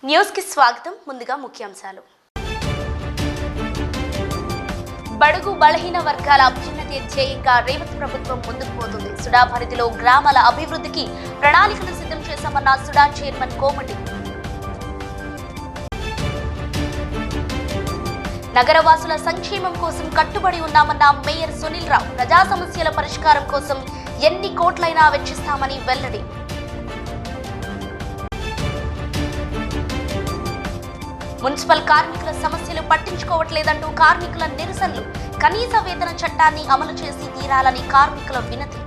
News కి స్వాగతం. ముందుగా ముఖ్యాంశాలు. బడుగు బలహీన వర్గాల అభ్యున్నతి ధ్యేయంగా రేవంత్ ప్రభుత్వం ముందుకు పోతుంది. సుడా పరిధిలో గ్రామాల అభివృద్ధికి ప్రణాళికలు సిద్ధం చేశామన్న సుడా చైర్మన్ కోమటి. నగరవాసుల సంక్షేమం కోసం కట్టుబడి ఉన్నామన్న మేయర్ సునీల్ రావు. ప్రజా సమస్యల పరిష్కారం కోసం ఎన్ని కోట్లైనా వెచ్చిస్తామని వెల్లడి. మున్సిపల్ కార్మికుల సమస్యలు పట్టించుకోవట్లేదంటూ కార్మికుల నిరసనలు. కనీస వేతన చట్టాన్ని అమలు చేసి తీరాలని కార్మికుల వినతి.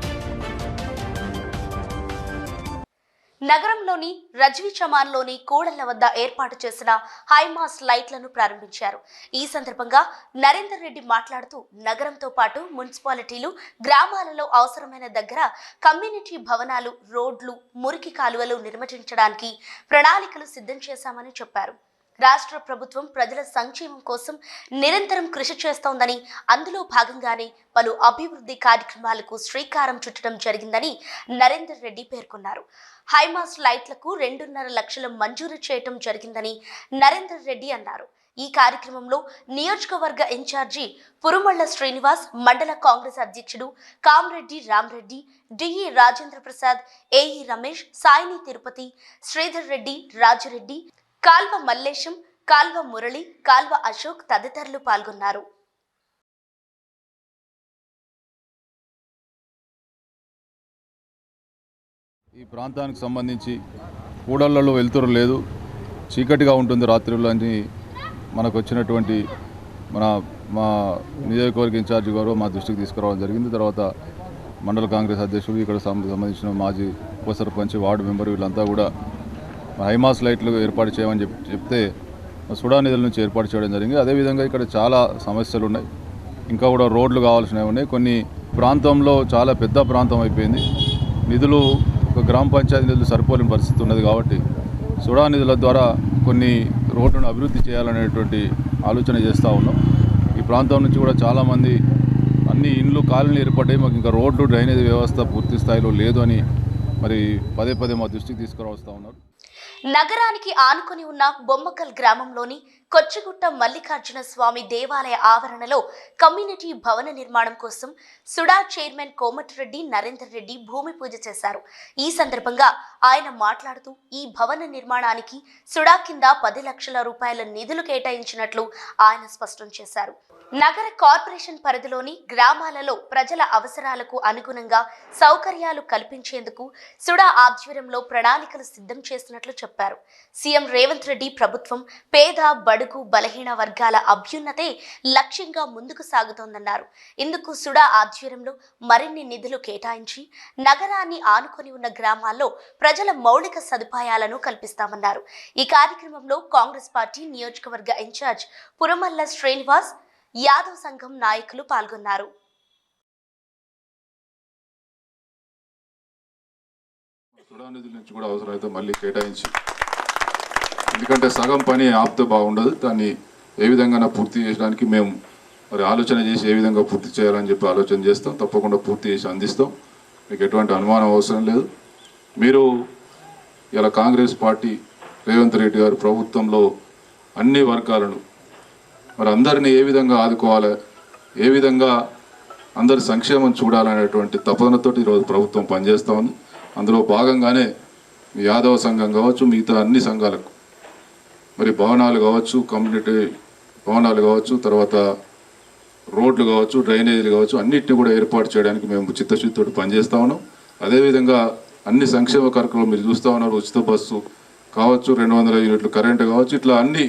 నగరంలోని రజ్వీ చమాన్లోని కూడళ్ల వద్ద ఏర్పాటు చేసిన హైమాస్ లైట్లను ప్రారంభించారు. ఈ సందర్భంగా నరేందర్ రెడ్డి మాట్లాడుతూ నగరంతో పాటు మున్సిపాలిటీలు, గ్రామాలలో అవసరమైన దగ్గర కమ్యూనిటీ భవనాలు, రోడ్లు, మురికి కాలువలు నిర్మించడానికి ప్రణాళికలు సిద్ధం చేశామని చెప్పారు. రాష్ట్ర ప్రభుత్వం ప్రజల సంక్షేమం కోసం నిరంతరం కృషి చేస్తోందని, అందులో భాగంగానే పలు అభివృద్ధి కార్యక్రమాలకు శ్రీకారం చుట్టడం జరిగిందని నరేందర్ రెడ్డి పేర్కొన్నారు. హైమాస్ లైట్లకు 2.5 లక్షలు మంజూరు చేయడం జరిగిందని నరేందర్ రెడ్డి అన్నారు. ఈ కార్యక్రమంలో నియోజకవర్గ ఇన్ఛార్జి పురుమళ్ల శ్రీనివాస్, మండల కాంగ్రెస్ అధ్యక్షుడు కామ్రెడ్డి రామ్రెడ్డి, డిఈ రాజేంద్ర ప్రసాద్, ఏఈ రమేష్, సాయిని తిరుపతి, శ్రీధర్ రెడ్డి, రాజురెడ్డి, కాల్వ మల్లేశం, కాల్వ మురళి, కాల్వ అశోక్ తదితరులు పాల్గొన్నారు. ఈ ప్రాంతానికి సంబంధించి కూడళ్లలో వెలుతురు లేదు, చీకటిగా ఉంటుంది రాత్రులు అని మనకు వచ్చినటువంటి మా నియోజకవర్గ ఇన్ఛార్జి గారు మా దృష్టికి తీసుకురావడం జరిగింది. తర్వాత మండల కాంగ్రెస్ అధ్యక్షుడు, ఇక్కడ సంబంధించిన మాజీ ఉప సర్పంచ్, వార్డు మెంబర్ వీళ్ళంతా కూడా హైమాస్ లైట్లు ఏర్పాటు చేయమని చెప్తే సుడా నిధుల నుంచి ఏర్పాటు చేయడం జరిగింది. అదేవిధంగా ఇక్కడ చాలా సమస్యలు ఉన్నాయి, ఇంకా కూడా రోడ్లు కావాల్సినవి ఉన్నాయి. కొన్ని ప్రాంతంలో చాలా పెద్ద ప్రాంతం అయిపోయింది, నిధులు ఒక గ్రామ పంచాయతీ నిధులు సరిపోలేని పరిస్థితి ఉన్నది. కాబట్టి సుడా నిధుల ద్వారా కొన్ని రోడ్లను అభివృద్ధి చేయాలనేటువంటి ఆలోచన చేస్తూ ఉన్నాం. ఈ ప్రాంతం నుంచి కూడా చాలామంది అన్ని ఇండ్లు కాలనీలు ఏర్పడ్డాయి, మాకు ఇంకా రోడ్లు, డ్రైనేజ్ వ్యవస్థ పూర్తి స్థాయిలో లేదు అని మరి పదే మా దృష్టికి తీసుకురావస్తూ ఉన్నారు. నగరానికి ఆనుకొని ఉన్న బొమ్మకల్ గ్రామంలోని కొచ్చిగుట్ట మల్లికార్జున స్వామి దేవాలయ ఆవరణలో కమ్యూనిటీ భవన నిర్మాణం కోసం సుడా చైర్మన్ కోమటిరెడ్డి నరేందర్ రెడ్డి భూమి పూజ చేశారు. ఈ సందర్భంగా ఆయన మాట్లాడుతూ ఈ భవన నిర్మాణానికి సుడా కింద 10 లక్షల రూపాయల నిధులు కేటాయించినట్లు ఆయన స్పష్టం చేశారు. నగర కార్పొరేషన్ పరిధిలోని గ్రామాలలో ప్రజల అవసరాలకు అనుగుణంగా సౌకర్యాలు కల్పించేందుకు సుడా ఆధ్వర్యంలో ప్రణాళికలు సిద్ధం చేసినట్లు చెప్పారు. సీఎం రేవంత్ రెడ్డి ప్రభుత్వం పేద, బడుగు, బలహీన వర్గాల అభ్యున్నతే లక్ష్యంగా ముందుకు సాగుతోందన్నారు. ఇందుకు సుడా ఆధ్వర్యంలో మరిన్ని నిధులు కేటాయించి నగరాన్ని ఆనుకొని ఉన్న గ్రామాల్లో ప్రజల మౌలిక సదుపాయాలను కల్పిస్తామన్నారు. ఈ కార్యక్రమంలో కాంగ్రెస్ పార్టీ నియోజకవర్గ ఇన్ఛార్జ్ పురుమళ్ల శ్రీనివాస్, యాదవ్ సంఘం నాయకులు పాల్గొన్నారు. సుడా నిధుల నుంచి కూడా అవసరమైతే మళ్ళీ కేటాయించి, ఎందుకంటే సగం పని ఆపితే బాగుండదు, దాన్ని ఏ విధంగా పూర్తి చేయడానికి మేము మరి ఆలోచన చేసి ఏ విధంగా పూర్తి చేయాలని చెప్పి ఆలోచన చేస్తాం. తప్పకుండా పూర్తి చేసి అందిస్తాం, మీకు ఎటువంటి అనుమానం అవసరం లేదు. మీరు ఇలా కాంగ్రెస్ పార్టీ రేవంత్ రెడ్డి గారు ప్రభుత్వంలో అన్ని వర్గాలను మరి అందరినీ ఏ విధంగా ఆదుకోవాలి, ఏ విధంగా అందరి సంక్షేమం చూడాలనేటువంటి తపనతో ఈరోజు ప్రభుత్వం పనిచేస్తూ ఉంది. అందులో భాగంగానే యాదవ సంఘం కావచ్చు, మిగతా అన్ని సంఘాలకు మరి భవనాలు కావచ్చు, కమ్యూనిటీ భవనాలు కావచ్చు, తర్వాత రోడ్లు కావచ్చు, డ్రైనేజీలు కావచ్చు, అన్నిటిని కూడా ఏర్పాటు చేయడానికి మేము చిత్తశుద్ధితో పనిచేస్తూ ఉన్నాం. అదేవిధంగా అన్ని సంక్షేమ కార్యక్రమాలు మీరు చూస్తూ ఉన్నారు, ఉచిత బస్సు కావచ్చు, 200 యూనిట్లు కరెంటు కావచ్చు, ఇట్లా అన్ని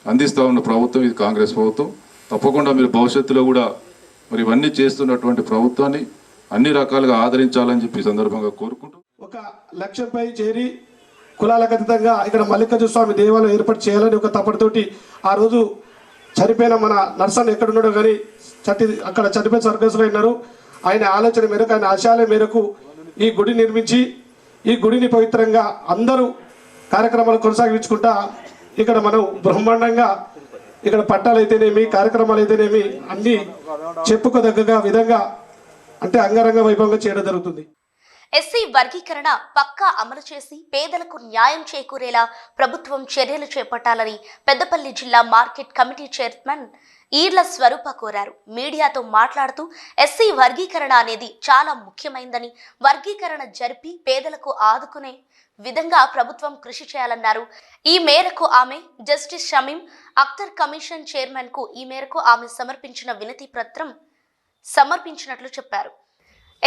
అందిస్తూ ఉన్న ప్రభుత్వం ఇది కాంగ్రెస్ ప్రభుత్వం. తప్పకుండా మీరు భవిష్యత్తులో కూడా మరి ఇవన్నీ చేస్తున్నటువంటి ప్రభుత్వాన్ని అన్ని రకాలుగా ఆదరించాలని చెప్పి సందర్భంగా కోరుకుంటూ, ఒక లక్ష్యంపై చేరి కులాలకు అతీతంగా ఇక్కడ మల్లికార్జున స్వామి దేవాలయం ఏర్పాటు చేయాలని ఒక తపటితోటి ఆ రోజు చనిపోయిన మన నర్సన్ ఎక్కడున్నాడో కానీ అక్కడ చనిపోయిన స్వర్గస్సులో ఉన్నారు. ఆయన ఆలోచన మేరకు, ఆయన ఆశయాల మేరకు ఈ గుడి నిర్మించి ఈ గుడిని పవిత్రంగా అందరూ కార్యక్రమాలు కొనసాగించుకుంటా ఇక్కడ మనం బ్రహ్మాండంగా ఇక్కడ పట్టాలు అయితేనేమి, కార్యక్రమాలు అయితేనేమి అన్ని చెప్పుకోదగ్గ విధంగా అంటే అంగరంగ వైభవంగా చేయడం జరుగుతుంది. ఎస్సీ వర్గీకరణ పక్కా అమలు చేసి పేదలకు న్యాయం చేకూరేలా ప్రభుత్వం చర్యలు చేపట్టాలని పెద్దపల్లి జిల్లా మార్కెట్ కమిటీ చైర్మన్ ఈర్ల స్వరూప కోరారు. మీడియాతో మాట్లాడుతూ ఎస్సీ వర్గీకరణ అనేది చాలా ముఖ్యమైందని, వర్గీకరణ జరిపి పేదలకు ఆదుకునే విధంగా ప్రభుత్వం కృషి చేయాలన్నారు. ఈ మేరకు ఆమె justice Shamim Akhtar commission chairman కు ఈ మేరకు ఆమె సమర్పించిన వినతి పత్రం సమర్పించినట్లు చెప్పారు.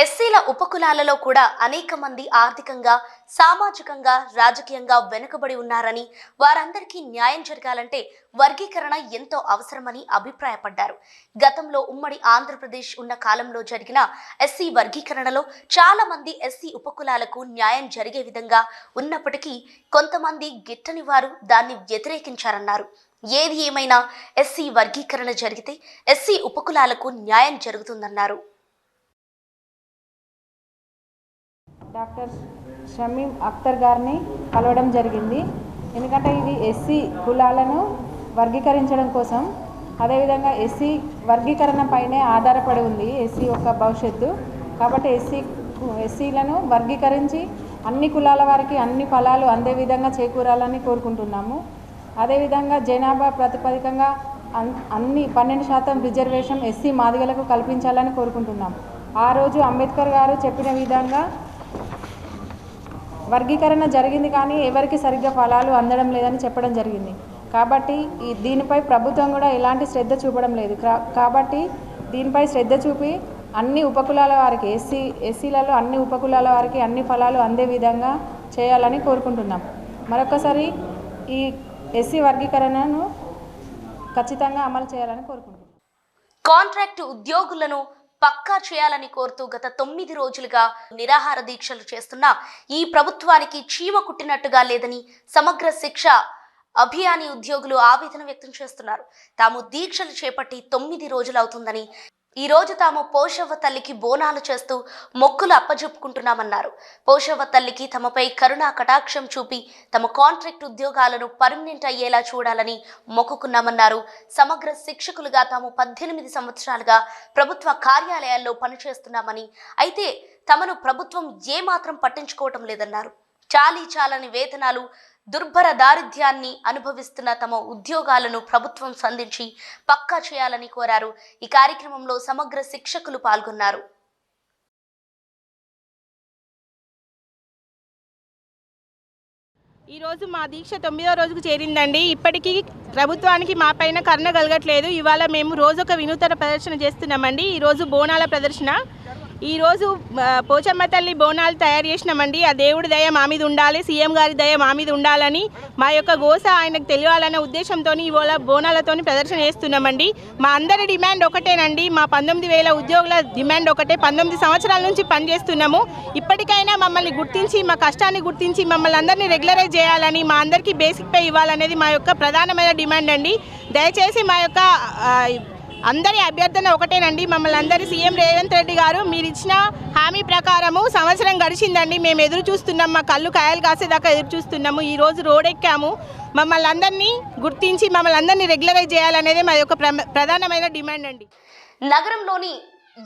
ఎస్సీల ఉపకులాలలో కూడా అనేక మంది ఆర్థికంగా, సామాజికంగా, రాజకీయంగా వెనుకబడి ఉన్నారని, వారందరికీ న్యాయం జరగాలంటే వర్గీకరణ ఎంతో అవసరమని అభిప్రాయపడ్డారు. గతంలో ఉమ్మడి ఆంధ్రప్రదేశ్ ఉన్న కాలంలో జరిగిన ఎస్సీ వర్గీకరణలో చాలా మంది ఎస్సీ ఉపకులాలకు న్యాయం జరిగే విధంగా ఉన్నప్పటికీ కొంతమంది గిట్టని వారు దాన్ని వ్యతిరేకించారన్నారు. ఏది ఏమైనా ఎస్సీ వర్గీకరణ జరిగితే ఎస్సీ ఉపకులాలకు న్యాయం జరుగుతుందన్నారు. డాక్టర్ షమీం అఖ్తర్ గారిని కలవడం జరిగింది. ఎందుకంటే ఇది ఎస్సీ కులాలను వర్గీకరించడం కోసం, అదేవిధంగా ఎస్సీ వర్గీకరణ పైనే ఆధారపడి ఉంది ఎస్సీ యొక్క భవిష్యత్తు. కాబట్టి ఎస్సీలను వర్గీకరించి అన్ని కులాల వారికి అన్ని ఫలాలు అందే విధంగా చేకూరాలని కోరుకుంటున్నాము. అదేవిధంగా జనాభా ప్రాతిపదికంగా అన్ని 12% రిజర్వేషన్ ఎస్సీ మాదిగలకు కల్పించాలని కోరుకుంటున్నాం. ఆ రోజు అంబేద్కర్ గారు చెప్పిన విధంగా వర్గీకరణ జరిగింది, కానీ ఎవరికి సరిగ్గా ఫలాలు అందడం లేదని చెప్పడం జరిగింది. కాబట్టి దీనిపై ప్రభుత్వం కూడా ఎలాంటి శ్రద్ధ చూపడం లేదు. కాబట్టి దీనిపై శ్రద్ధ చూపి అన్ని ఉపకులాల వారికి, ఎస్సీలలో అన్ని ఉపకులాల వారికి అన్ని ఫలాలు అందే విధంగా చేయాలని కోరుకుంటున్నాం. మరొకసారి ఈ ఎస్సీ వర్గీకరణను ఖచ్చితంగా అమలు చేయాలని కోరుకుంటున్నాం. కాంట్రాక్టు ఉద్యోగులను పక్కా చేయాలని కోరుతూ గత 9 రోజులుగా నిరాహార దీక్షలు చేస్తున్న ఈ ప్రభుత్వానికి చీమ కుట్టినట్టుగా లేదని సమగ్ర శిక్ష అభియాని ఉద్యోగులు ఆవేదన వ్యక్తం చేస్తున్నారు. తాము దీక్షలు చేపట్టి 9 రోజులవుతుందని, ఈ రోజు తాము పోషవ్వ తల్లికి బోనాలు చేస్తూ మొక్కులు అప్పజెప్పుకుంటున్నామన్నారు. పోషవ్వ తల్లికి తమపై కరుణా కటాక్షం చూపి తమ కాంట్రాక్ట్ ఉద్యోగాలను పర్మనెంట్ అయ్యేలా చూడాలని మొక్కుకున్నామన్నారు. సమగ్ర శిక్షకులుగా తాము 18 సంవత్సరాలుగా ప్రభుత్వ కార్యాలయాల్లో పనిచేస్తున్నామని, అయితే తమను ప్రభుత్వం ఏమాత్రం పట్టించుకోవటం లేదన్నారు. చాలని వేతనాలు, దుర్భర దారిద్ర్యాన్ని అనుభవిస్తున్న తమ ఉద్యోగాలను ప్రభుత్వం సంధించి పక్కా చేయాలని కోరారు. ఈ కార్యక్రమంలో సమగ్ర శిక్షకులు పాల్గొన్నారు. ఈరోజు మా దీక్ష 9వ రోజుకు చేరిందండి. ఇప్పటికీ ప్రభుత్వానికి మా పైన కరుణ కలగట్లేదు. ఇవాళ మేము రోజు ఒక వినూతన ప్రదర్శన చేస్తున్నామండి. ఈరోజు బోనాల ప్రదర్శన. ఈరోజు పోచమ్మ తల్లి బోనాలు తయారు చేసినామండి. ఆ దేవుడి దయ మా మీద ఉండాలి, సీఎం గారి దయ మా మీద ఉండాలని, మా యొక్క గోస ఆయనకు తెలియాలన్న ఉద్దేశంతో ఇవాళ బోనాలతో ప్రదర్శన చేస్తున్నామండి. మా అందరి డిమాండ్ ఒకటేనండి. మా 19,000 ఉద్యోగుల డిమాండ్ ఒకటే. 19 సంవత్సరాల నుంచి పనిచేస్తున్నాము. ఇప్పటికైనా మమ్మల్ని గుర్తించి, మా కష్టాన్ని గుర్తించి మమ్మల్ని అందరినీ రెగ్యులరైజ్ చేయాలని, మా అందరికీ బేసిక్ పే ఇవ్వాలనేది మా యొక్క ప్రధానమైన డిమాండ్ అండి. దయచేసి మా యొక్క అందరి అభ్యర్థన ఒకటేనండి. మమ్మల్ని అందరి సీఎం రేవంత్ రెడ్డి గారు మీరు ఇచ్చిన హామీ ప్రకారము సంవత్సరం గడిచిందండి. మేము ఎదురు చూస్తున్నాం, మా కళ్ళు కాయలు కాసేదాకా ఎదురు చూస్తున్నాము. ఈరోజు రోడెక్కాము. మమ్మల్ని అందరినీ గుర్తించి మమ్మల్ని అందరినీ రెగ్యులరైజ్ చేయాలనేది మా యొక్క ప్రధానమైన డిమాండ్ అండి. నగరంలోని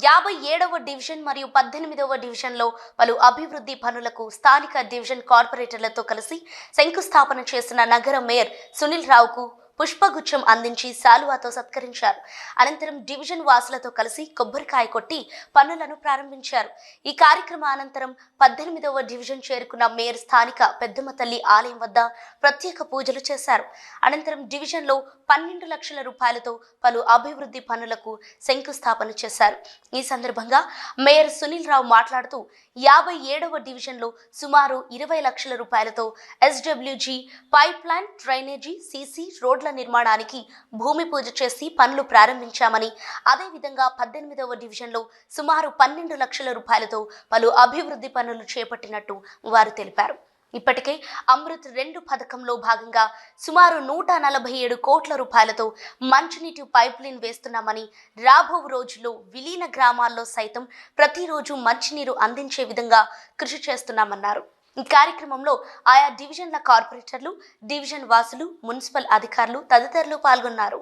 57వ డివిజన్ మరియు 18వ డివిజన్లో పలు అభివృద్ధి పనులకు స్థానిక డివిజన్ కార్పొరేటర్లతో కలిసి శంకుస్థాపన చేసిన నగర మేయర్ సునీల్ రావుకు పుష్పగుచ్చం అందించి శాలువాతో సత్కరించారు. అనంతరం డివిజన్ వాసులతో కలిసి కొబ్బరికాయ కొట్టి పనులను ప్రారంభించారు. ఈ కార్యక్రమం అనంతరం 18వ డివిజన్ చేరుకున్న మేయర్ స్థానిక పెద్దమ్మ తల్లి ఆలయం వద్ద ప్రత్యేక పూజలు చేశారు. అనంతరం డివిజన్లో 12 లక్షల రూపాయలతో పలు అభివృద్ధి పనులకు శంకుస్థాపన చేశారు. ఈ సందర్భంగా మేయర్ సునీల్ రావు మాట్లాడుతూ 57వ డివిజన్లో సుమారు 20 లక్షల రూపాయలతో SWG pipe line, drainage, CC రోడ్ల నిర్మాణానికి భూమి పూజ చేసి పనులు ప్రారంభించామని, అదేవిధంగా 18వ డివిజన్లో సుమారు 12 లక్షల రూపాయలతో పలు అభివృద్ధి పనులు చేపట్టినట్టు వారు తెలిపారు. ఇప్పటికే అమృత్ 2 పథకంలో భాగంగా సుమారు 147 కోట్ల రూపాయలతో మంచినీటి పైప్ లైన్ వేస్తున్నామని, రాబో రోజుల్లో విలీన గ్రామాల్లో సైతం ప్రతిరోజు మంచినీరు అందించే విధంగా కృషి చేస్తున్నామన్నారు. ఈ కార్యక్రమంలో ఆయా డివిజన్ల కార్పొరేటర్లు, డివిజన్ వాసులు, మున్సిపల్ అధికారులు తదితరులు పాల్గొన్నారు.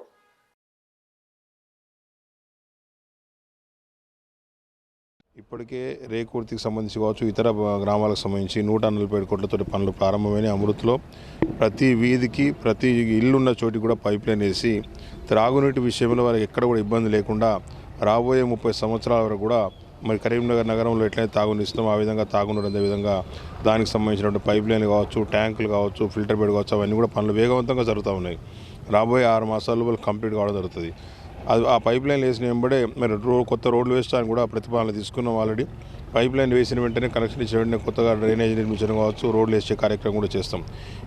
ఇప్పటికే రేకుర్తికి సంబంధించి కావచ్చు, ఇతర గ్రామాలకు సంబంధించి 147 కోట్లతోటి పనులు ప్రారంభమైన అమృత్లో ప్రతి వీధికి, ప్రతి ఇల్లున్న చోటికి కూడా పైప్ లైన్ వేసి త్రాగునీటి విషయంలో వారికి ఎక్కడ కూడా ఇబ్బంది లేకుండా రాబోయే 30 సంవత్సరాల వరకు కూడా మరి కరీంనగర్ నగరంలో ఎట్లయితే తాగునిస్తామో ఆ విధంగా తాగునీరు అదే విధంగా దానికి సంబంధించినటువంటి పైప్ లైన్లు కావచ్చు, ట్యాంకులు కావచ్చు, ఫిల్టర్ బెడ్ కావచ్చు, అవన్నీ కూడా పనులు వేగవంతంగా జరుగుతూ ఉన్నాయి. రాబోయే 6 మాసాల్లో కంప్లీట్ కావడం జరుగుతుంది. ఆ పైప్ లైన్ వేసిన వెంబడే మరి కొత్త రోడ్లు వేయడానికి కూడా ప్రతిపాదన తీసుకున్నాం. ఆల్రెడీ పైప్ లైన్ వేసిన వెంటనే కనెక్షన్ ఇచ్చిన వెంటనే కొత్తగా డ్రైనేజ్ నిర్మించడం కావచ్చు, రోడ్లు వేసే కార్యక్రమం కూడా చేస్తాం.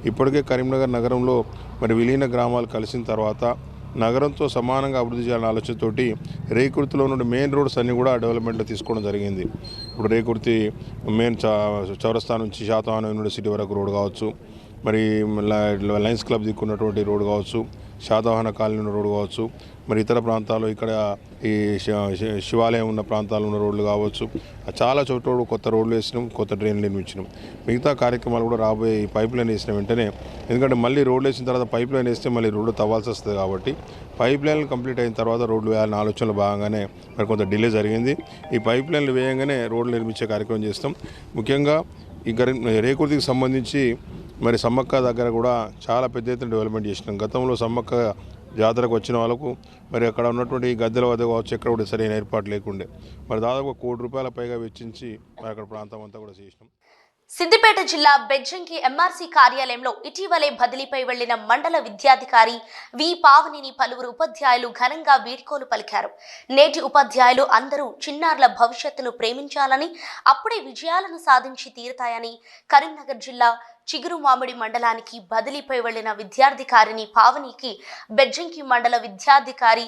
ఇప్పటికే కరీంనగర్ నగరంలో మరి విలీన గ్రామాలు కలిసిన తర్వాత నగరంతో సమానంగా అభివృద్ధి చేయాలనే ఆలోచనతోటి రేకుర్తిలో నుండి మెయిన్ రోడ్స్ అన్నీ కూడా డెవలప్మెంట్లో తీసుకోవడం జరిగింది. ఇప్పుడు రేకుర్తి మెయిన్ చౌరస్తా నుంచి శాతవాహనం యూనివర్సిటీ వరకు రోడ్ కావచ్చు, మరి లయన్స్ క్లబ్ దిక్కున్నటువంటి రోడ్ కావచ్చు, శాతవాహన కాలనీ రోడ్ కావచ్చు, మరి ఇతర ప్రాంతాల్లో ఇక్కడ ఈ శివాలయం ఉన్న ప్రాంతాల్లో ఉన్న రోడ్లు కావచ్చు, చాలా చోట్ల కొత్త రోడ్లు వేసినాం, కొత్త డ్రైన్లు నిర్మించినాం. మిగతా కార్యక్రమాలు కూడా రాబోయే ఈ పైప్ లైన్ వేసిన వెంటనే, ఎందుకంటే మళ్ళీ రోడ్లు వేసిన తర్వాత పైప్ లైన్ వేస్తే మళ్ళీ రోడ్డు తవ్వాల్సి వస్తుంది కాబట్టి పైప్ లైన్లు కంప్లీట్ అయిన తర్వాత రోడ్లు వేయాలనే ఆలోచనలో భాగంగానే మరి కొంత డిలే జరిగింది. ఈ పైప్ లైన్లు వేయంగానే రోడ్లు నిర్మించే కార్యక్రమం చేస్తాం. ముఖ్యంగా ఈ రేకుర్తికి సంబంధించి మరి సమ్మక్క దగ్గర కూడా చాలా పెద్ద ఎత్తున డెవలప్మెంట్ చేసినాం. గతంలో సమ్మక్క జాతరకు వచ్చిన వాళ్ళకు మరి అక్కడ ఉన్నటువంటి గద్దెల వద్ద కావచ్చు ఎక్కడ కూడా సరైన ఏర్పాటు లేకుండే మరి దాదాపు ₹1 కోటి పైగా వెచ్చించి మరి అక్కడ ప్రాంతం అంతా కూడా చేసినాం. సిద్దిపేట జిల్లా బెజ్జంకి ఎంఆర్సీ కార్యాలయంలో ఇటీవలే బదిలీపై వెళ్లిన మండల విద్యాధికారి వి పావనిని పలువురు ఉపాధ్యాయులు ఘనంగా వీడ్కోలు పలికారు. నేటి ఉపాధ్యాయులు అందరూ చిన్నారుల భవిష్యత్తును ప్రేమించాలని, అప్పుడే విజయాలను సాధించి తీరుతాయని కరీంనగర్ జిల్లా చిగురుమామిడి మండలానికి బదిలీపై వెళ్లిన విద్యాధికారిని పావనికి బెజ్జంకి మండల విద్యాధికారి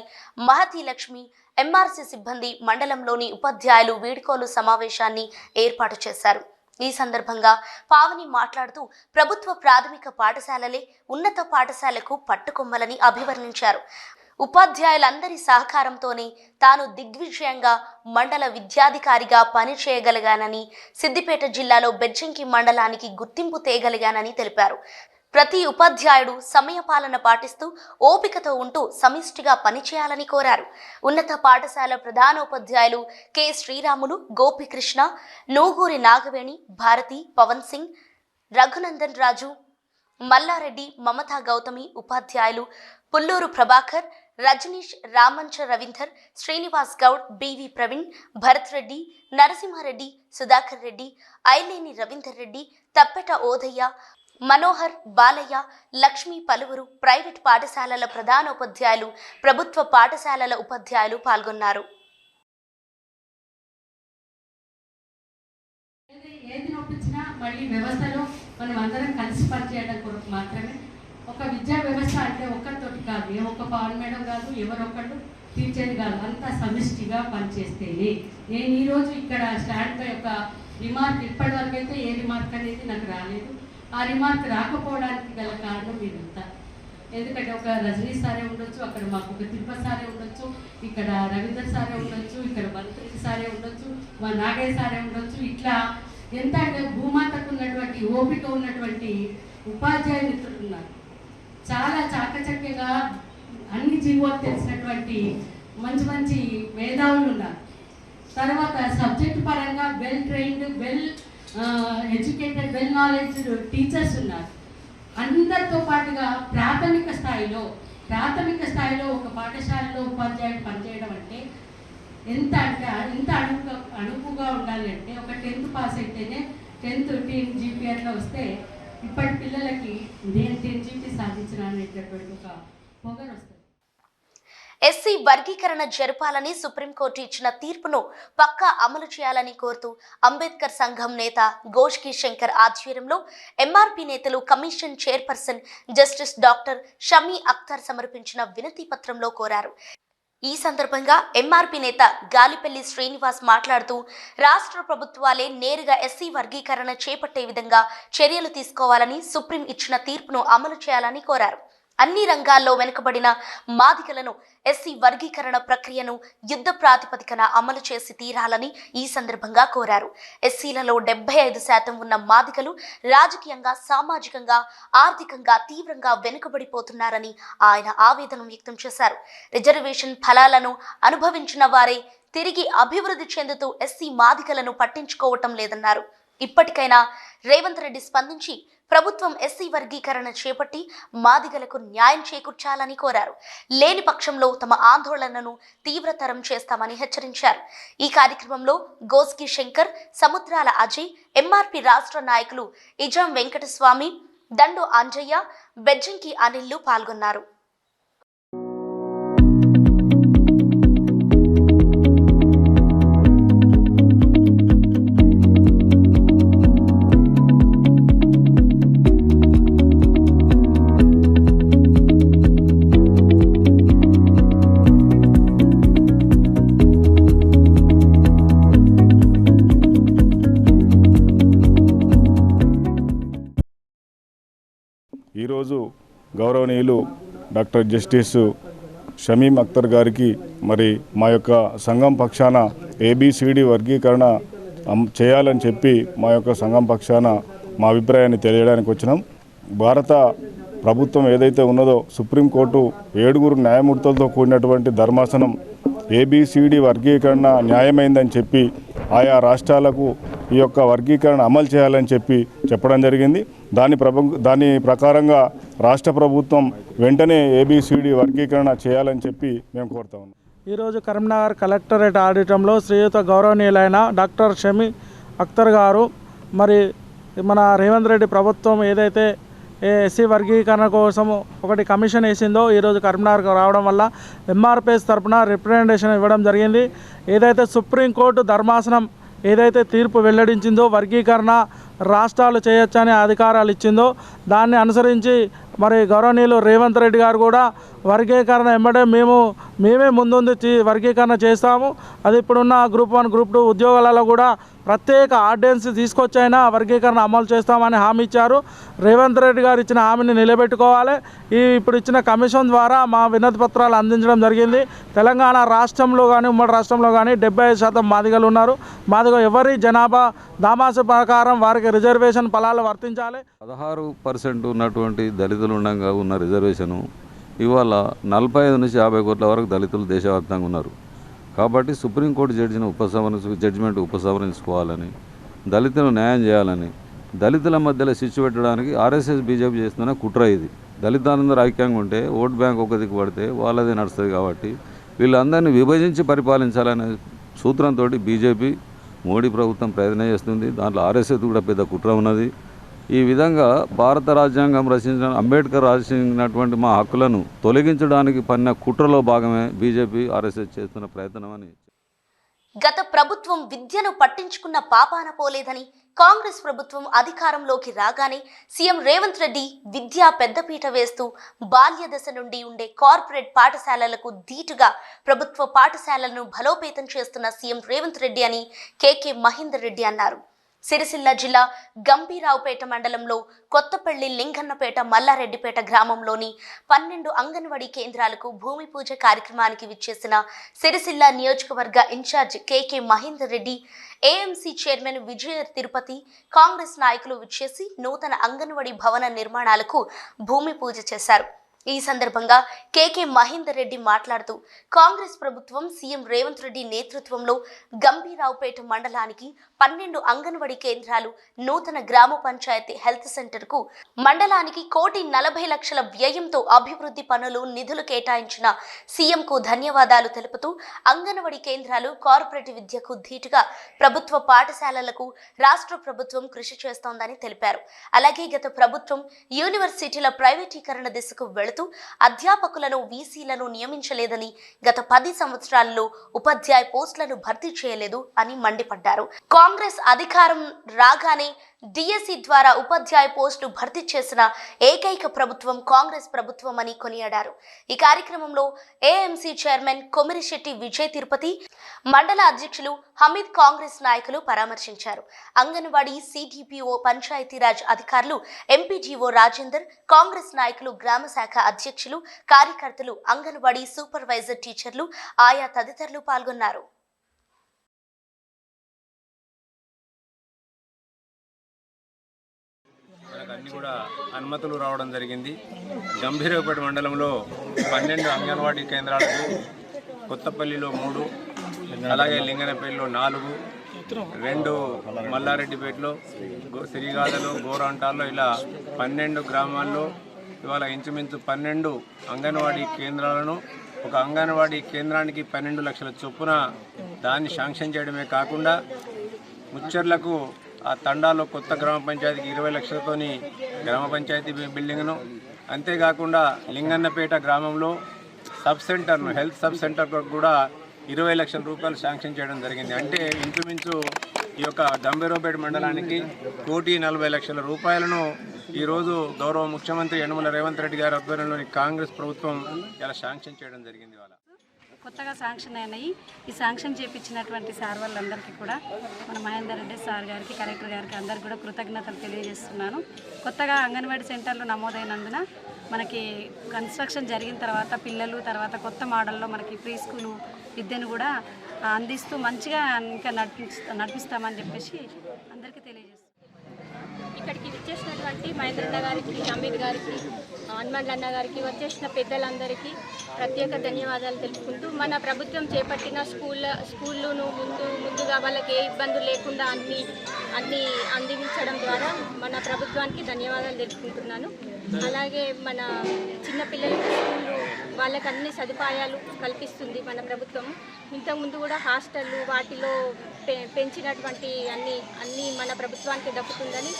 మహతి లక్ష్మి, ఎంఆర్సీ సిబ్బంది, మండలంలోని ఉపాధ్యాయులు వీడ్కోలు సమావేశాన్ని ఏర్పాటు చేశారు. ఈ సందర్భంగా పావని మాట్లాడుతూ ప్రభుత్వ ప్రాథమిక పాఠశాలలే ఉన్నత పాఠశాలకు పట్టుకొమ్మలని అభివర్ణించారు. ఉపాధ్యాయులందరి సహకారంతోనే తాను దిగ్విజయంగా మండల విద్యాధికారిగా పనిచేయగలిగానని, సిద్దిపేట జిల్లాలో బెజ్జంకి మండలానికి గుర్తింపు తేగలిగానని తెలిపారు. ప్రతి ఉపాధ్యాయుడు సమయపాలన పాటిస్తూ ఓపికతో ఉంటూ సమిష్టిగా పనిచేయాలని కోరారు. ఉన్నత పాఠశాల ప్రధానోపాధ్యాయులు కె శ్రీరాములు, గోపికృష్ణ, నూగూరి నాగవేణి, భారతి, పవన్ సింగ్, రఘునందన్ రాజు, మల్లారెడ్డి, మమతా గౌతమి, ఉపాధ్యాయులు పుల్లూరు ప్రభాకర్, రజనీష్, రామంచ రవీందర్, శ్రీనివాస్ గౌడ్, బివి ప్రవీణ్, భరత్ రెడ్డి, నరసింహారెడ్డి, సుధాకర్ రెడ్డి, ఐలేని రవీందర్ రెడ్డి, తప్పెట ఓదయ్య, మనోహర్, బాలయ్య, లక్ష్మి, పలువురు ప్రైవేట్ పాఠశాలల ప్రధానోపాధ్యాయులు, ప్రభుత్వ పాఠశాలల ఉపాధ్యాయులు పాల్గొన్నారు. ఏది నొప్పించినా మళ్ళీ వ్యవస్థలో మనం అందరం కలిసి పనిచేయడం కొరకు మాత్రమే. ఒక విద్యా వ్యవస్థ అంటే ఒక్కరితోటి కాదు, ఏ ఒక్క పవన్ మేడం కాదు, ఎవరొక్కళ్ళు తీర్చేది కాదు, అంతా సమిష్టిగా పనిచేస్తేనే. నేను ఈరోజు ఇక్కడ స్టాండ్ యొక్క రిమార్క్ ఇప్పటివరకు అయితే ఏ రిమార్క్ అనేది నాకు రాలేదు. ఆ రిమార్క్ రాకపోవడానికి గల కారణం మీరంతా. ఎందుకంటే ఒక రజనీ సారే ఉండొచ్చు, అక్కడ మాకు ఒక తిరుపతి సారే ఉండొచ్చు, ఇక్కడ రవీందర్ సారే ఉండొచ్చు, ఇక్కడ భరతరెడ్డి సారే ఉండొచ్చు, మా నాగయ్య సారే ఉండొచ్చు. ఇట్లా ఎంత అంటే భూమాతకు ఉన్నటువంటి ఓపిక ఉన్నటువంటి ఉపాధ్యాయ మిత్రులు ఉన్నారు. చాలా చాకచక్యంగా అన్ని జీవోలు తెలిసినటువంటి మంచి మంచి మేధావులు ఉన్నారు. తర్వాత సబ్జెక్ట్ పరంగా well trained, well educated, well knowledged teachers ఉన్నారు. అందరితో పాటుగా ప్రాథమిక స్థాయిలో ఒక పాఠశాలలో ఉపాధ్యాయుడు పనిచేయడం అంటే ఎంత అణుకుగా ఉండాలి అంటే, ఒక 10th పాస్ అయితేనే 10th 10 GP అట్లా వస్తే ఇప్పటి పిల్లలకి నేను 10 GP సాధించిన అనేటటువంటి ఒక పొగరు వస్తుంది. ఎస్సీ వర్గీకరణ జరపాలని సుప్రీంకోర్టు ఇచ్చిన తీర్పును పక్కా అమలు చేయాలని కోరుతూ అంబేద్కర్ సంఘం నేత గోష్కి శంకర్ ఆధ్వర్యంలో ఎంఆర్పీ నేతలు commission chairperson justice doctor Shami Akhtar సమర్పించిన వినతి పత్రంలో కోరారు. ఈ సందర్భంగా ఎంఆర్పీ నేత గాలిపల్లి శ్రీనివాస్ మాట్లాడుతూ రాష్ట్ర ప్రభుత్వాలే నేరుగా ఎస్సీ వర్గీకరణ చేపట్టే విధంగా చర్యలు తీసుకోవాలని, సుప్రీం ఇచ్చిన తీర్పును అమలు చేయాలని కోరారు. అన్ని రంగాల్లో వెనుకబడిన మాదిగలను ఎస్సీ వర్గీకరణ ప్రక్రియను యుద్ధ ప్రాతిపదికన అమలు చేసి తీరాలని ఈ సందర్భంగా కోరారు. ఎస్సీలలో 75% ఉన్న మాదిగలు రాజకీయంగా, సామాజికంగా, ఆర్థికంగా తీవ్రంగా వెనుకబడిపోతున్నారని ఆయన ఆవేదన వ్యక్తం చేశారు. రిజర్వేషన్ ఫలాలను అనుభవించిన వారే తిరిగి అభివృద్ధి చెందుతూ ఎస్సీ మాదిగలను పట్టించుకోవటం లేదన్నారు. ఇప్పటికైనా రేవంత్ రెడ్డి స్పందించి ప్రభుత్వం ఎస్సీ వర్గీకరణ చేపట్టి మాదిగలకు న్యాయం చేకూర్చాలని కోరారు. లేని పక్షంలో తమ ఆందోళనను తీవ్రతరం చేస్తామని హెచ్చరించారు. ఈ కార్యక్రమంలో గోస్కి శంకర్, సముద్రాల అజయ్, ఎంఆర్పి రాష్ట్ర నాయకులు ఇజం వెంకటస్వామి, దండు అంజయ్య, బెజ్జంకి అనిల్లు పాల్గొన్నారు. ఈరోజు గౌరవనీయులు డాక్టర్ జస్టిస్ షమీం అఖ్తర్ గారికి మరి మా యొక్క సంఘం పక్షాన ఏబిసిడి వర్గీకరణ చేయాలని చెప్పి మా యొక్క సంఘం పక్షాన మా అభిప్రాయాన్ని తెలియడానికి వచ్చినాం. భారత ప్రభుత్వం ఏదైతే ఉన్నదో సుప్రీంకోర్టు 7 న్యాయమూర్తులతో కూడినటువంటి ధర్మాసనం ఏబిసిడి వర్గీకరణ న్యాయమైందని చెప్పి ఆయా రాష్ట్రాలకు ఈ యొక్క వర్గీకరణ అమలు చేయాలని చెప్పడం జరిగింది. దాని ప్రకారంగా రాష్ట్ర ప్రభుత్వం వెంటనే ఏబిసిడి వర్గీకరణ చేయాలని చెప్పి మేము కోరుతా ఉన్నాం. ఈరోజు కరీంనగర్ కలెక్టరేట్ ఆడిటంలో శ్రీయుత గౌరవనీయులైన డాక్టర్ షమీం అఖ్తర్ గారు మరి మన రేవంత్ రెడ్డి ప్రభుత్వం ఏదైతే ఎస్సీ వర్గీకరణ కోసం ఒకటి కమిషన్ వేసిందో ఈరోజు కరీంనగర్కు రావడం వల్ల ఎంఆర్పిఎస్ తరఫున రిప్రజెంటేషన్ ఇవ్వడం జరిగింది. ఏదైతే సుప్రీంకోర్టు ధర్మాసనం ఏదైతే తీర్పు వెల్లడించిందో వర్గీకరణ రాష్ట్రాలు చేయొచ్చని అధికారాలు ఇచ్చిందో దాన్ని అనుసరించి మరి గౌరవనీయులు రేవంత్ రెడ్డి గారు కూడా వర్గీకరణ వెంబడే మేమే ముందుంది వర్గీకరణ చేస్తాము. అది ఇప్పుడున్న గ్రూప్ 1, గ్రూప్ 2 ఉద్యోగాలలో కూడా ప్రత్యేక ఆర్డినెన్స్ తీసుకొచ్చైనా వర్గీకరణ అమలు చేస్తామని హామీ ఇచ్చారు. రేవంత్ రెడ్డి గారు ఇచ్చిన హామీని నిలబెట్టుకోవాలి. ఇప్పుడు ఇచ్చిన కమిషన్ ద్వారా మా వినతి పత్రాలు అందించడం జరిగింది. తెలంగాణ రాష్ట్రంలో కానీ ఉమ్మడి రాష్ట్రంలో కానీ 75% మాదిగలు ఉన్నారు. మాదిగ ఎవరి జనాభా దామాసు ప్రకారం వారికి రిజర్వేషన్ ఫలాలు వర్తించాలి. 16% ఉన్నటువంటి దళితులు ఉండగా ఉన్న రిజర్వేషను ఇవాళ 45 నుంచి 50 కోట్ల వరకు దళితులు దేశవ్యాప్తంగా ఉన్నారు. కాబట్టి సుప్రీంకోర్టు జడ్జిమెంట్ ఉపసంహరించుకోవాలని, దళితులను న్యాయం చేయాలని, దళితుల మధ్యలో చిచ్చు పెట్టడానికి ఆర్ఎస్ఎస్ బీజేపీ చేస్తున్న కుట్ర ఇది. దళితులందరూ ఐక్యంగా ఉంటే ఓట్ బ్యాంక్ ఒక దిక్కు పడితే వాళ్ళదే నడుస్తుంది. కాబట్టి వీళ్ళందరినీ విభజించి పరిపాలించాలనే సూత్రంతో బీజేపీ మోడీ ప్రభుత్వం ప్రయత్నం చేస్తుంది. దాంట్లో ఆర్ఎస్ఎస్ కూడా పెద్ద కుట్ర ఉన్నది. ఈ విధంగా భారత రాజ్యాంగం రచించిన అంబేద్కర్ రచించినటువంటి మా హక్కులను తొలగించడానికి పన్న కుట్రలో భాగమే బీజేపీ ఆర్ఎస్ఎస్ చేస్తున్న ప్రయత్నం అని. గత ప్రభుత్వం విద్యను పట్టించుకున్న పాపాన పోలేదని కాంగ్రెస్ ప్రభుత్వం అధికారంలోకి రాగానే సీఎం రేవంత్ రెడ్డి విద్యా పెద్దపీట వేస్తూ బాల్య దశ నుండి ఉండే కార్పొరేట్ పాఠశాలలకు ధీటుగా ప్రభుత్వ పాఠశాలలను బలోపేతం చేస్తున్న సీఎం రేవంత్ రెడ్డి అని కేకే మహేందర్ రెడ్డి అన్నారు. సిరిసిల్ల జిల్లా గంభీరావుపేట మండలంలో కొత్తపల్లి లింగన్నపేట మల్లారెడ్డిపేట గ్రామంలోని 12 అంగన్వాడీ కేంద్రాలకు భూమి పూజ కార్యక్రమానికి విచ్చేసిన సిరిసిల్ల నియోజకవర్గ ఇన్ఛార్జ్ కేకే మహేందర్ రెడ్డి, ఏఎంసీ చైర్మన్ విజయ తిరుపతి, కాంగ్రెస్ నాయకులు విచ్చేసి నూతన అంగన్వాడీ భవన నిర్మాణాలకు భూమి పూజ చేశారు. ఈ సందర్భంగా కేకే మహేందర్ రెడ్డి మాట్లాడుతూ కాంగ్రెస్ ప్రభుత్వం సీఎం రేవంత్ రెడ్డి నేతృత్వంలో గంభీరావుపేట మండలానికి 12 అంగన్వాడీ కేంద్రాలు, నూతన గ్రామ పంచాయతీ హెల్త్ సెంటర్కు మండలానికి 1,40,00,000 వ్యయంతో అభివృద్ధి పనులు నిధులు కేటాయించిన సీఎంకు ధన్యవాదాలు తెలుపుతూ అంగన్వాడీ కేంద్రాలు, కార్పొరేట్ విద్యకు ధీటుగా ప్రభుత్వ పాఠశాలలకు రాష్ట్ర ప్రభుత్వం కృషి చేస్తోందని తెలిపారు. అలాగే గత ప్రభుత్వం యూనివర్సిటీల ప్రైవేటీకరణ దిశకు వెళుతూ అధ్యాపకులను, వీసీలను నియమించలేదని, గత 10 సంవత్సరాల్లో ఉపాధ్యాయ పోస్టులను భర్తీ చేయలేదు అని మండిపడ్డారు. కాంగ్రెస్ అధికారం రాగానే డిఎస్సి ద్వారా ఉపాధ్యాయ పోస్టులు భర్తీ చేసిన ఏకైక ప్రభుత్వం కాంగ్రెస్ ప్రభుత్వం అని కొనియాడారు. ఈ కార్యక్రమంలో ఏఎంసీ చైర్మన్ కొమిరిశెట్టి విజయ్ తిరుపతి, మండల అధ్యక్షులు హమీద్, కాంగ్రెస్ నాయకులు పరామర్శించారు. అంగన్వాడీ, సిడిపిఓ, పంచాయతీరాజ్ అధికారులు, ఎంపీడీఓ రాజేందర్, కాంగ్రెస్ నాయకులు, గ్రామ శాఖ అధ్యక్షులు, కార్యకర్తలు, అంగన్వాడీ సూపర్వైజర్, టీచర్లు, ఆయా తదితరులు పాల్గొన్నారు. అన్ని కూడా అనుమతులు రావడం జరిగింది. గంభీరావుపేట మండలంలో 12 అంగన్వాడీ కేంద్రాలకు, కొత్తపల్లిలో 3, అలాగే లింగనపల్లిలో 4, 2 మల్లారెడ్డిపేటలో, సిరిగాదలో, గోరంటాల్లో ఇలా 12 గ్రామాల్లో ఇవాళ ఇంచుమించు 12 అంగన్వాడీ కేంద్రాలను, ఒక అంగన్వాడీ కేంద్రానికి 12 లక్షల చొప్పున దాన్ని శాంక్షన్ చేయడమే కాకుండా ముచ్చర్లకు ఆ తండాలో కొత్త గ్రామ పంచాయతీకి 20 లక్షలతోని గ్రామ పంచాయతీ బిల్డింగ్ను, అంతేకాకుండా లింగన్నపేట గ్రామంలో సబ్ సెంటర్ను, హెల్త్ సబ్ సెంటర్ కూడా 20 లక్షల రూపాయలు శాంక్షన్ చేయడం జరిగింది. అంటే ఇంచుమించు ఈ యొక్క దంబేరోపేట మండలానికి 1,40,00,000 రూపాయలను ఈరోజు గౌరవ ముఖ్యమంత్రి యనమల రేవంత్ రెడ్డి గారి ఆధ్వర్యంలోని కాంగ్రెస్ ప్రభుత్వం ఇలా శాంక్షన్ చేయడం జరిగింది. వాళ్ళ కొత్తగా శాంక్షన్ అయినాయి. ఈ శాంక్షన్ చేయించినటువంటి సార్ వాళ్ళందరికీ కూడా మన మహేందర్ రెడ్డి సార్ గారికి, కలెక్టర్ గారికి అందరికీ కూడా కృతజ్ఞతలు తెలియజేస్తున్నాను. కొత్తగా అంగన్వాడీ సెంటర్లు నమోదైనందున మనకి కన్స్ట్రక్షన్ జరిగిన తర్వాత పిల్లలు తర్వాత కొత్త మోడల్లో మనకి ప్రీ స్కూల్ విద్యను కూడా అందిస్తూ మంచిగా ఇంకా నడిపిస్తామని చెప్పేసి అందరికీ తెలియజేస్తున్నాను. ఇక్కడికి వచ్చేసినటువంటి మహేంద్రన్న గారికి, అమీర్ గారికి, హనుమంత్ అన్న గారికి, వచ్చేసిన పెద్దలందరికీ ప్రత్యేక ధన్యవాదాలు తెలుపుకుంటూ మన ప్రభుత్వం చేపట్టిన స్కూళ్ళను ముందుగా వాళ్ళకి ఏ ఇబ్బందులు లేకుండా అన్ని అందించడం ద్వారా మన ప్రభుత్వానికి ధన్యవాదాలు తెలుపుకుంటున్నాను. అలాగే మన చిన్నపిల్లలకి స్కూళ్ళు వాళ్ళకి అన్ని సదుపాయాలు కల్పిస్తుంది మన ప్రభుత్వం. ఇంతకుముందు కూడా హాస్టళ్ళు వాటిలో పెంచినటువంటి అన్ని మన ప్రభుత్వానికి దక్కుతుందని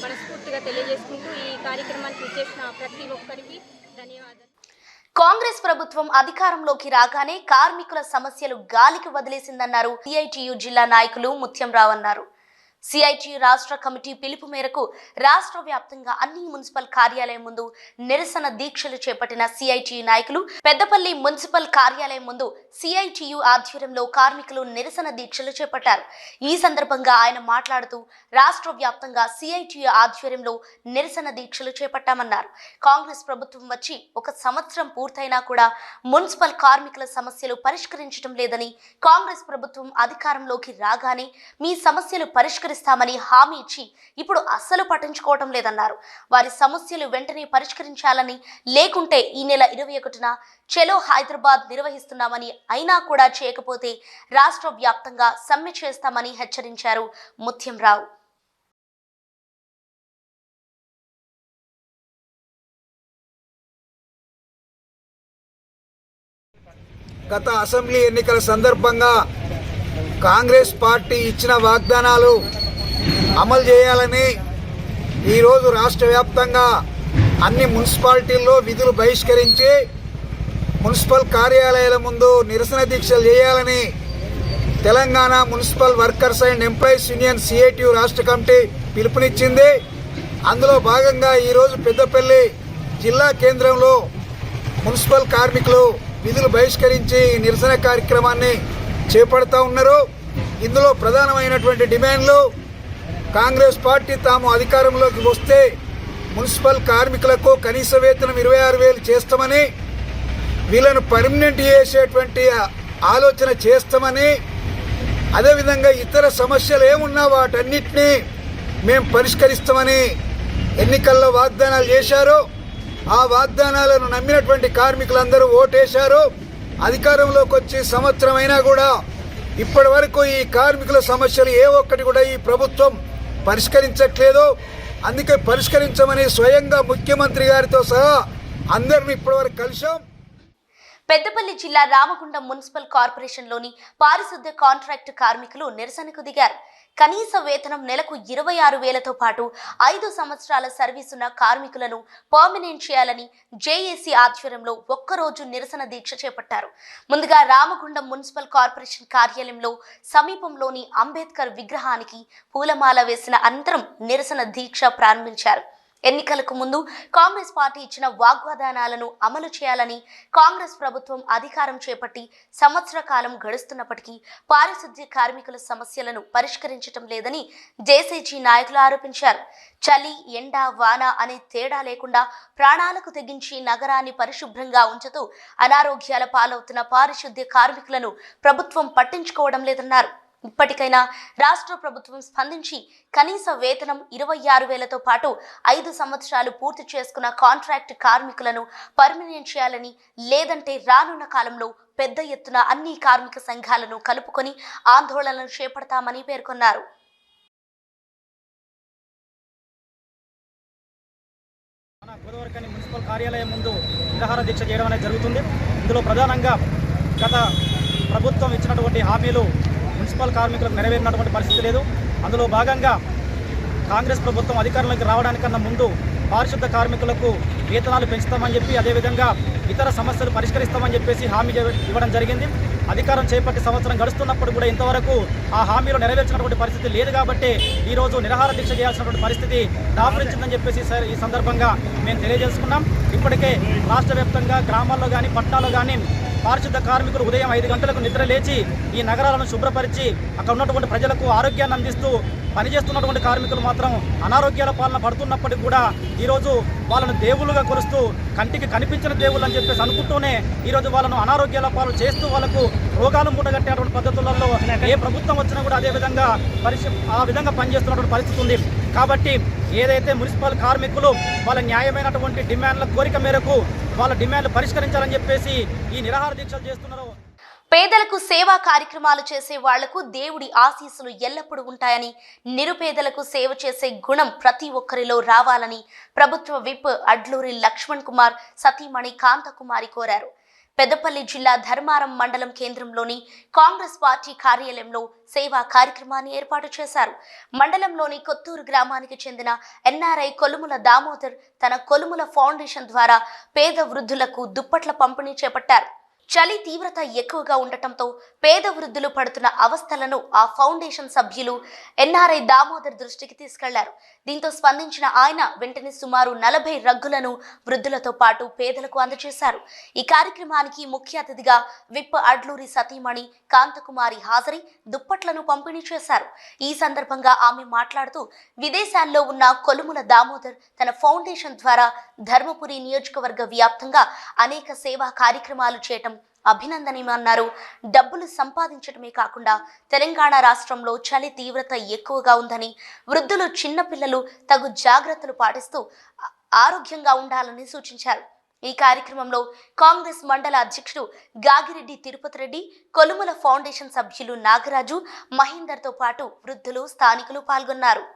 మనస్ఫూర్తిగా తెలియజేసుకుంటూ ఈ కార్యక్రమానికి ఇచ్చేసిన ప్రతి ఒక్కరికి ధన్యవాదాలు. కాంగ్రెస్ ప్రభుత్వం అధికారంలోకి రాగానే కార్మికుల సమస్యలు గాలికి వదిలేసిందన్నారు సిఐటియు జిల్లా నాయకులు ముత్యంరావు అన్నారు. సిఐటియు రాష్ట్ర కమిటీ పిలుపు మేరకు రాష్ట్ర వ్యాప్తంగా అన్ని మున్సిపల్ కార్యాలయం ముందు నిరసన దీక్షలు చేపట్టిన సిఐటియు నాయకులు పెద్దపల్లి మున్సిపల్ కార్యాలయం ముందు సిఐటియు ఆధ్వర్యంలో కార్మికులు నిరసన దీక్షలు చేపట్టారు. ఈ సందర్భంగా ఆయన మాట్లాడుతూ రాష్ట్ర వ్యాప్తంగా సిఐటియు ఆధ్వర్యంలో నిరసన దీక్షలు చేపట్టామన్నారు. కాంగ్రెస్ ప్రభుత్వం వచ్చి 1 సంవత్సరం పూర్తయినా కూడా మున్సిపల్ కార్మికుల సమస్యలు పరిష్కరించడం లేదని, కాంగ్రెస్ ప్రభుత్వం అధికారంలోకి రాగానే మీ సమస్యలు పరిష్కరిస్తామని హామీ ఇచ్చి ఇప్పుడు అస్సలు పట్టించుకోవటం లేదన్నారు. వారి సమస్యలు వెంటనే పరిష్కరించాలని, లేకుంటే ఈ నెల 21న చలో హైదరాబాద్ నిర్వహిస్తున్నామని, అయినా కూడా చేయకపోతే రాష్ట్ర వ్యాప్తంగా సమ్మె చేస్తామని హెచ్చరించారు ముత్యంరావు. గత అసెంబ్లీ ఎన్నికల సందర్భంగా కాంగ్రెస్ పార్టీ ఇచ్చిన వాగ్దానాలు అమలు చేయాలని ఈరోజు రాష్ట్ర వ్యాప్తంగా అన్ని మున్సిపాలిటీల్లో విధులు బహిష్కరించి మున్సిపల్ కార్యాలయాల ముందు నిరసన దీక్షలు చేయాలని Telangana municipal workers and employees union CITU రాష్ట్ర కమిటీ పిలుపునిచ్చింది. అందులో భాగంగా ఈరోజు పెద్దపల్లి జిల్లా కేంద్రంలో మున్సిపల్ కార్మికులు విధులు బహిష్కరించి నిరసన కార్యక్రమాన్ని చేపడతా ఉన్నారు. ఇందులో ప్రధానమైనటువంటి డిమాండ్లు, కాంగ్రెస్ పార్టీ తాము అధికారంలోకి వస్తే మున్సిపల్ కార్మికులకు కనీస వేతనం 26,000 చేస్తామని, వీళ్ళను పర్మనెంట్ చేసేటువంటి ఆలోచన చేస్తామని, అదేవిధంగా ఇతర సమస్యలు ఏమున్నా వాటన్నిటినీ మేము పరిష్కరిస్తామని ఎన్నికల్లో వాగ్దానాలు చేశారు. ఆ వాగ్దానాలను నమ్మినటువంటి కార్మికులందరూ ఓటేశారు. అధికారంలోకి వచ్చి సంవత్సరం అయినా కూడా ఇప్పటి వరకు ఈ కార్మికుల సమస్యలు ఏ ఒక్కటి కూడా ఈ ప్రభుత్వం పరిష్కరించట్లేదు. అందుకే పరిష్కరించమని స్వయంగా ముఖ్యమంత్రి గారితో సహా అందరిని ఇప్పటివరకు కలిశాం. పెద్దపల్లి జిల్లా రామగుండం మున్సిపల్ కార్పొరేషన్లోని పారిశుద్ధ్య కాంట్రాక్టు కార్మికులు నిరసనకు దిగారు. కనీస వేతనం నెలకు 26,000తో పాటు 5 సంవత్సరాల సర్వీసున్న కార్మికులను పర్మనెంట్ చేయాలని జేఏసీ ఆధ్వర్యంలో ఒక్కరోజు నిరసన దీక్ష చేపట్టారు. ముందుగా రామగుండం మున్సిపల్ కార్పొరేషన్ కార్యాలయంలో సమీపంలోని అంబేద్కర్ విగ్రహానికి పూలమాల వేసిన అనంతరం నిరసన దీక్ష ప్రారంభించారు. ఎన్నికలకు ముందు కాంగ్రెస్ పార్టీ ఇచ్చిన వాగ్దానాలను అమలు చేయాలని, కాంగ్రెస్ ప్రభుత్వం అధికారం చేపట్టి సంవత్సర కాలం గడుస్తున్నప్పటికీ పారిశుద్ధ్య కార్మికుల సమస్యలను పరిష్కరించడం లేదని జేసీజీ నాయకులు ఆరోపించారు. చలి, ఎండ, వాన అనే తేడా లేకుండా ప్రాణాలకు తెగించి నగరాన్ని పరిశుభ్రంగా ఉంచుతూ అనారోగ్యాల పాలవుతున్న పారిశుద్ధ్య కార్మికులను ప్రభుత్వం పట్టించుకోవడం లేదన్నారు. ఇప్పటికైనా రాష్ట్ర ప్రభుత్వం స్పందించి కనీస వేతనం 26,000తో పాటు 5 సంవత్సరాలు పూర్తి చేసుకున్న కాంట్రాక్ట్ కార్మికులను పర్మనెంట్ చేయాలని, లేదంటే రానున్న కాలంలో పెద్ద ఎత్తున అన్ని కార్మిక సంఘాలను కలుపుకొని ఆందోళనలు చేపడతామని పేర్కొన్నారు. గోదావరిఖని మున్సిపల్ కార్యాలయం ముందు నిరాహార దీక్ష చేయడం అనేది జరుగుతుంది. ఇందులో ప్రధానంగా గత ప్రభుత్వం ఇచ్చినటువంటి హామీలు మున్సిపల్ కార్మికులకు నెరవేరినటువంటి పరిస్థితి లేదు. అందులో భాగంగా కాంగ్రెస్ ప్రభుత్వం అధికారంలోకి రావడానికన్నా ముందు పారిశుద్ధ కార్మికులకు వేతనాలు పెంచుతామని చెప్పి, అదేవిధంగా ఇతర సమస్యలు పరిష్కరిస్తామని చెప్పేసి హామీ ఇవ్వడం జరిగింది. అధికారం చేపట్టి సంవత్సరం గడుస్తున్నప్పుడు కూడా ఇంతవరకు ఆ హామీలు నెరవేర్చినటువంటి పరిస్థితి లేదు. కాబట్టి ఈరోజు నిరాహార దీక్ష చేయాల్సినటువంటి పరిస్థితి దాపురించిందని చెప్పేసి ఈ సందర్భంగా మేము తెలియజేసుకున్నాం. ఇప్పటికే రాష్ట్ర వ్యాప్తంగా గ్రామాల్లో కానీ పట్టణాల్లో కానీ పారిశుద్ధ కార్మికులు ఉదయం 5 గంటలకు నిద్ర లేచి ఈ నగరాలను శుభ్రపరిచి అక్కడ ఉన్నటువంటి ప్రజలకు ఆరోగ్యాన్ని అందిస్తూ పనిచేస్తున్నటువంటి కార్మికులు మాత్రం అనారోగ్యాల పాలన పడుతున్నప్పటికీ కూడా ఈరోజు వాళ్ళను దేవుళ్ళుగా కొలుస్తూ కంటికి కనిపించిన దేవుళ్ళు అని చెప్పేసి అనుకుంటూనే ఈరోజు వాళ్ళను అనారోగ్యాల పాలన చేస్తూ వాళ్ళకు రోగాలు మూటగట్టేటువంటి పద్ధతులలో ఏ ప్రభుత్వం వచ్చినా కూడా అదేవిధంగా ఆ విధంగా పనిచేస్తున్నటువంటి పరిస్థితి ఉంది. కాబట్టి ఏదైతే మున్సిపల్ కార్మికులు వాళ్ళ న్యాయమైనటువంటి డిమాండ్ల కోరిక మేరకు వాళ్ళ డిమాండ్లు పరిష్కరించాలని చెప్పేసి ఈ నిరాహార దీక్షలు చేస్తున్నారు. పేదలకు సేవా కార్యక్రమాలు చేసే వాళ్లకు దేవుడి ఆశీస్సులు ఎల్లప్పుడూ ఉంటాయని, నిరుపేదలకు సేవ చేసే గుణం ప్రతి ఒక్కరిలో రావాలని ప్రభుత్వ విప్ అడ్లూరి లక్ష్మణ్ కుమార్ సతీమణి కాంతకుమారి కోరారు. పెద్దపల్లి జిల్లా ధర్మారం మండలం కేంద్రంలోని కాంగ్రెస్ పార్టీ కార్యాలయంలో సేవా కార్యక్రమాన్ని ఏర్పాటు చేశారు. మండలంలోని కొత్తూరు గ్రామానికి చెందిన ఎన్ఆర్ఐ కొలుముల దామోదర్ తన కొలుముల ఫౌండేషన్ ద్వారా పేద వృద్ధులకు దుప్పట్ల పంపిణీ చేపట్టారు. చలి తీవ్రత ఎక్కువగా ఉండటంతో పేద వృద్ధులు పడుతున్న అవస్థలను ఆ ఫౌండేషన్ సభ్యులు ఎన్ఆర్ఐ దామోదర్ దృష్టికి తీసుకెళ్లారు. దీంతో స్పందించిన ఆయన వెంటనే సుమారు 40 రగ్గులను వృద్ధులతో పాటు పేదలకు అందజేశారు. ఈ కార్యక్రమానికి ముఖ్య అతిథిగా విప్ అడ్లూరి సతీమణి కాంతకుమారి హాజరై దుప్పట్లను పంపిణీ చేశారు. ఈ సందర్భంగా ఆమె మాట్లాడుతూ విదేశాల్లో ఉన్న కొలుముల దామోదర్ తన ఫౌండేషన్ ద్వారా ధర్మపురి నియోజకవర్గ వ్యాప్తంగా అనేక సేవా కార్యక్రమాలు చేయటం అభినందనీయమన్నారు. డబ్బులు సంపాదించడమే కాకుండా తెలంగాణ రాష్ట్రంలో చలి తీవ్రత ఎక్కువగా ఉందని, వృద్ధులు చిన్నపిల్లలు తగు జాగ్రత్తలు పాటిస్తూ ఆరోగ్యంగా ఉండాలని సూచించారు. ఈ కార్యక్రమంలో కాంగ్రెస్ మండల అధ్యక్షుడు గాగిరెడ్డి తిరుపతి రెడ్డి, కొలుముల ఫౌండేషన్ సభ్యులు నాగరాజు, మహేందర్తో పాటు వృద్ధులు, స్థానికులు పాల్గొన్నారు.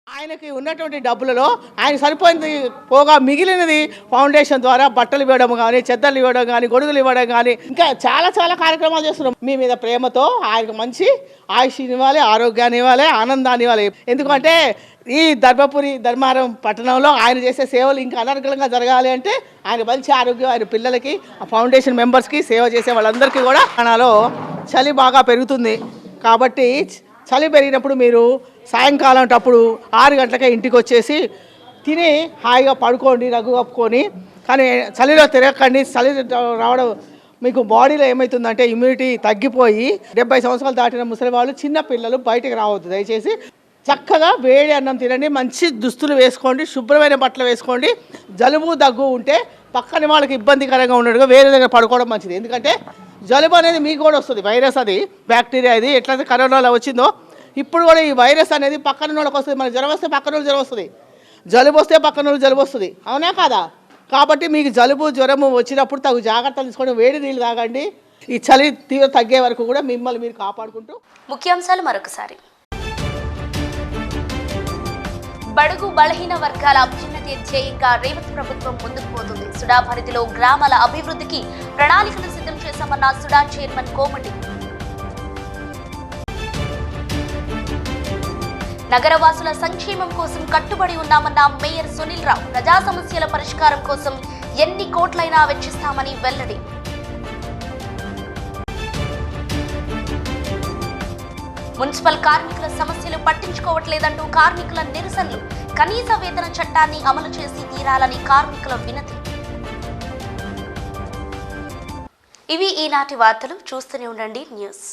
ఆయనకి ఉన్నటువంటి డబ్బులలో ఆయన సరిపోయింది పోగా మిగిలినది ఫౌండేషన్ ద్వారా బట్టలు ఇవ్వడం కానీ, చెద్దలు ఇవ్వడం కానీ, గొడుగులు ఇవ్వడం కానీ, ఇంకా చాలా కార్యక్రమాలు చేస్తున్నాం. మీ మీద ప్రేమతో ఆయనకు మంచి ఆయుష్ ఇవ్వాలి, ఆరోగ్యాన్ని ఇవ్వాలి, ఆనందాన్ని ఇవ్వాలి. ఎందుకంటే ఈ ధర్మారం పట్టణంలో ఆయన చేసే సేవలు ఇంకా అనర్గళంగా జరగాలి అంటే ఆయన మంచి ఆరోగ్యం, ఆయన పిల్లలకి, ఆ ఫౌండేషన్ మెంబర్స్కి, సేవ చేసే వాళ్ళందరికీ కూడా మనలో చలి బాగా పెరుగుతుంది. కాబట్టి చలి పెరిగినప్పుడు మీరు సాయంకాలం అప్పుడు 6 గంటలకే ఇంటికి వచ్చేసి తిని హాయిగా పడుకోండి, రగ్గు కప్పుకొని. కానీ చలిలో తిరగకండి. చలి రావడం మీకు బాడీలో ఏమవుతుందంటే ఇమ్యూనిటీ తగ్గిపోయి 70 సంవత్సరాలు దాటిన ముసలి వాళ్ళు, చిన్న పిల్లలు బయటికి రావద్దు. దయచేసి చక్కగా వేడి అన్నం తినండి, మంచి దుస్తులు వేసుకోండి, శుభ్రమైన బట్టలు వేసుకోండి. జలుబు దగ్గు ఉంటే పక్కన వాళ్ళకి ఇబ్బందికరంగా ఉండడుగా వేరే దగ్గర పడుకోవడం మంచిది. ఎందుకంటే జలుబు అనేది మీకు కూడా వస్తుంది. వైరస్, అది బ్యాక్టీరియా. ఇది ఎట్లయితే కరోనాలో వచ్చిందో ఇప్పుడు కూడా ఈ వైరస్ అనేది పక్కన వాళ్ళకి వస్తుంది. మనకు జ్వరం వస్తే పక్కన వాళ్ళు జ్వరం వస్తుంది, జలుబు వస్తే పక్కన వాళ్ళు జలుబు వస్తుంది. అవునా కాదా? కాబట్టి మీకు జలుబు జ్వరము వచ్చినప్పుడు తగు జాగ్రత్తలు తీసుకొని వేడి నీళ్ళు తాగండి. ఈ చలి తీవ్ర తగ్గే వరకు కూడా మిమ్మల్ని మీరు కాపాడుకుంటూ. ముఖ్యాంశాలు మరొకసారి. బడుగు బలహీన వర్గాల అభ్యున్నతి ధ్యేయంగా రేవంత్ ప్రభుత్వం ముందుకు పోతుంది. సుడా పరిధిలో గ్రామాల అభివృద్ధికి ప్రణాళికలు సిద్ధం చేశామన్న సుడా చైర్మన్ కోమటి. నగరవాసుల సంక్షేమం కోసం కట్టుబడి ఉన్నామన్న మేయర్ సునీల్ రావు. ప్రజా సమస్యల పరిష్కారం కోసం ఎన్ని కోట్లైనా వెచ్చిస్తామని వెల్లడి. మున్సిపల్ కార్మికుల సమస్యలు పట్టించుకోవట్లేదంటూ కార్మికుల నిరసనలు. కనీస వేతన చట్టాన్ని అమలు చేసి తీరాలని కార్మికుల వినతి. ఇవి ఈనాటి వార్తలు. చూస్తూనే ఉండండి న్యూస్.